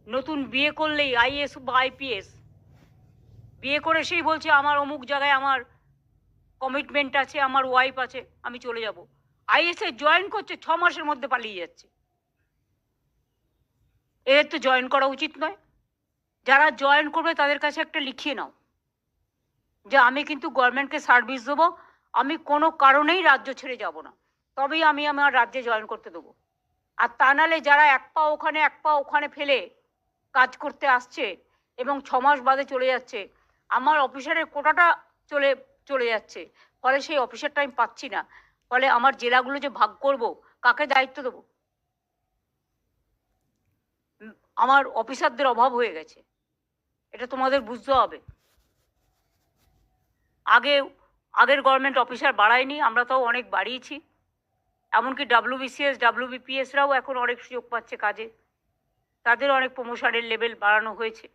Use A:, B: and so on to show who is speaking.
A: নতুন বিয়ে করলেই আইএস বা আইপিএস বিয়ে করে সেই বলছে আমার অমুক জায়গায় আমার কমিটমেন্ট আছে, আমার ওয়াইফ আছে, আমি চলে যাব। আইএসএ জয়েন করছে, 6 মাসের মধ্যে পালিয়ে যাচ্ছে। এদের তো জয়েন করা উচিত নয়। যারা জয়েন করবে তাদের কাছে একটা লিখিয়ে নাও যে আমি কিন্তু গভর্নমেন্টকে সার্ভিস দেবো, আমি কোনো কারণেই রাজ্য ছেড়ে যাব না, তবেই আমি আমার রাজ্যে জয়েন করতে দেবো। আর তা নাহলে যারা এক পা ওখানে এক পা ওখানে ফেলে কাজ করতে আসছে এবং 6 মাস বাদে চলে যাচ্ছে, আমার অফিসারের কোটাটা চলে চলে যাচ্ছে, ফলে সেই অফিসারটা আমি পাচ্ছি না, ফলে আমার জেলাগুলো যে ভাগ করব, কাকে দায়িত্ব দেবো? আমার অফিসারদের অভাব হয়ে গেছে, এটা তোমাদের বুঝতে হবে। আগের গভর্নমেন্ট অফিসার বাড়ায়নি, আমরা তাও অনেক বাড়িয়েছি। এমনকি WBCS WBPSরাও এখন অনেক সুযোগ পাচ্ছে কাজে, তাদের অনেক প্রমোশনের লেভেল বাড়ানো হয়েছে।